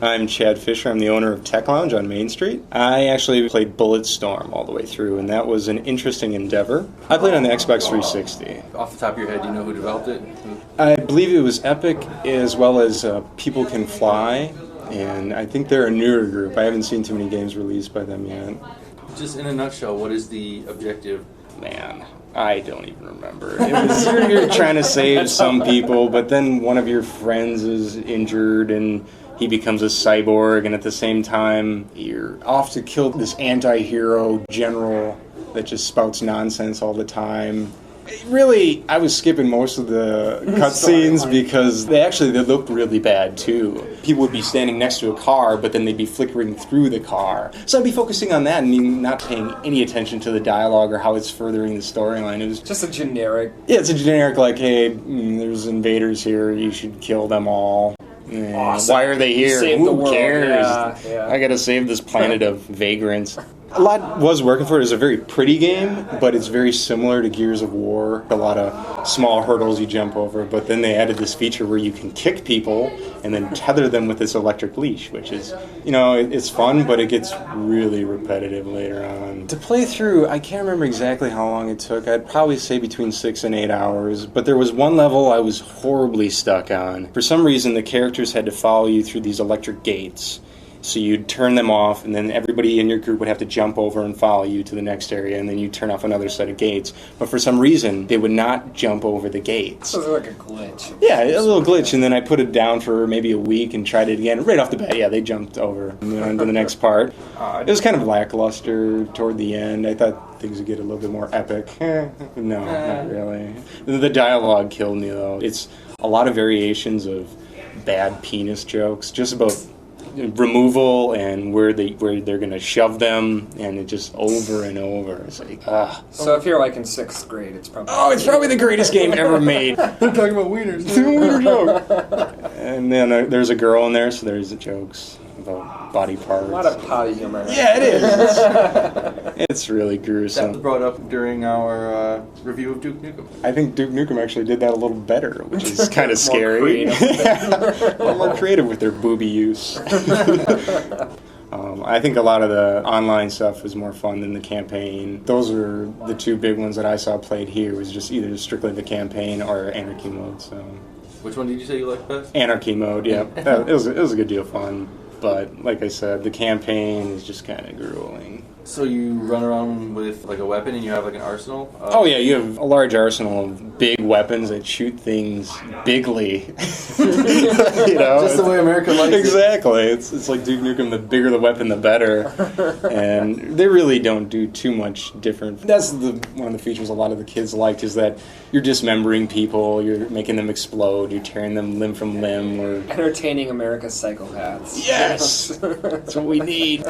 I'm Chad Fisher. I'm the owner of Tech Lounge on Main Street. I actually played Bulletstorm all the way through, and that was an interesting endeavor. I played on the Xbox 360. Off the top of your head, do you know who developed it? I believe it was Epic, as well as People Can Fly, and I think they're a newer group. I haven't seen too many games released by them yet. Just in a nutshell, what is the objective? Man, I don't even remember. It was you're trying to save some people, but then one of your friends is injured and he becomes a cyborg, and at the same time you're off to kill this anti-hero general that just spouts nonsense all the time. Really, I was skipping most of the cutscenes because they looked really bad too. People would be standing next to a car, but then they'd be flickering through the car. So I'd be focusing on that and not paying any attention to the dialogue or how it's furthering the storyline. It was just a generic. Yeah, it's a generic like, hey, there's invaders here, you should kill them all. Awesome. Why are they here? Who cares? Yeah. I gotta save this planet of vagrants. A lot was working for it. It's a very pretty game, but it's very similar to Gears of War. A lot of small hurdles you jump over, but then they added this feature where you can kick people and then tether them with this electric leash, which is, it's fun, but it gets really repetitive later on. To play through, I can't remember exactly how long it took. I'd probably say between 6 and 8 hours, but there was one level I was horribly stuck on. For some reason, the characters had to follow you through these electric gates. So you'd turn them off, and then everybody in your group would have to jump over and follow you to the next area, and then you'd turn off another set of gates. But for some reason, they would not jump over the gates. So it was like a glitch. Yeah, a little glitch, and then I put it down for maybe a week and tried it again. Right off the bat, yeah, they jumped over into the next part. It was kind of lackluster toward the end. I thought things would get a little bit more epic. No, not really. The dialogue killed me, though. It's a lot of variations of bad penis jokes, just about removal and where they're going to shove them, and it just over and over. It's like, So if you're like in 6th grade, it's probably... Oh, it's probably the greatest game ever made. They're talking about wieners. It's a wiener joke. And then there's a girl in there, so there's the jokes about body parts. A lot of potty humor. Yeah, it is. It's really gruesome. That was brought up during our review of Duke Nukem. I think Duke Nukem actually did that a little better, which is kind of scary. A little more creative with their booby use. I think a lot of the online stuff was more fun than the campaign. Those are the two big ones that I saw played here, was just either strictly the campaign or Anarchy mode. So, which one did you say you liked best? Anarchy mode, yeah. It was a good deal of fun. But, like I said, the campaign is just kind of grueling. So you run around with, like, a weapon and you have, like, an arsenal? Oh, yeah, you have a large arsenal of big weapons that shoot things bigly. Just the way America likes exactly. It's like Duke Nukem, the bigger the weapon, the better. And they really don't do too much different. That's one of the features a lot of the kids liked, is that you're dismembering people, you're making them explode, you're tearing them limb from limb. Or entertaining America's psychopaths. Yes! That's what we need.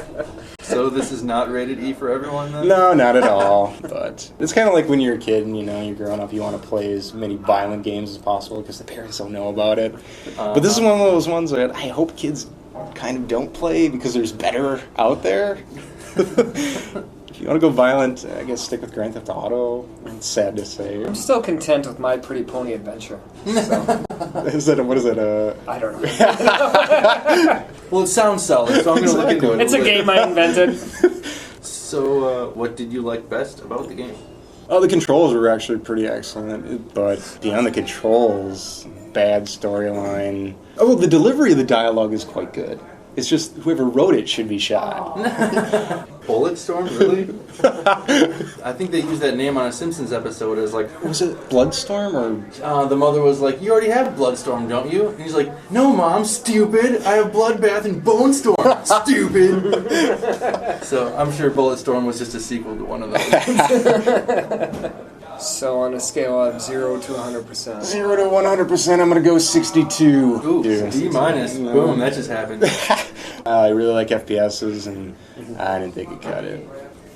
So this is not rated E for everyone, then? No, not at all. But it's kind of like when you're a kid and, you're growing up, you want to play as many violent games as possible because the parents don't know about it. But this is one of those ones that I hope kids kind of don't play because there's better out there. If you want to go violent, I guess stick with Grand Theft Auto. It's sad to say. I'm still content with My Pretty Pony Adventure. So. What is it? I don't know. Well, it sounds solid, so I'm going to look into it. It's a game I invented. So, what did you like best about the game? Oh, the controls were actually pretty excellent, but beyond the controls, bad storyline. Oh, the delivery of the dialogue is quite good. It's just whoever wrote it should be shot. Bulletstorm, really? I think they used that name on a Simpsons episode as like... Was it Bloodstorm or... the mother was like, you already have Bloodstorm, don't you? And he's like, no, Mom, stupid. I have Bloodbath and Bone Storm, stupid. So I'm sure Bulletstorm was just a sequel to one of those. So on a scale of 0 to 100%. 0 to 100%, I'm going to go 62. Ooh, D minus. Boom, that just happened. I really like FPSs, and I didn't think it cut it.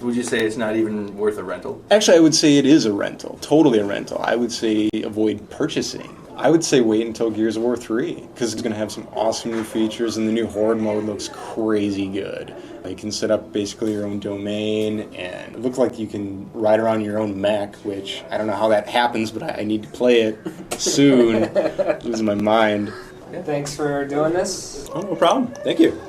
Would you say it's not even worth a rental? Actually, I would say it is a rental. Totally a rental. I would say avoid purchasing. I would say wait until Gears of War 3, because it's going to have some awesome new features, and the new Horde mode looks crazy good. You can set up basically your own domain, and it looks like you can ride around your own mech, which I don't know how that happens, but I need to play it soon. Losing my mind. Thanks for doing this. Oh, no problem. Thank you.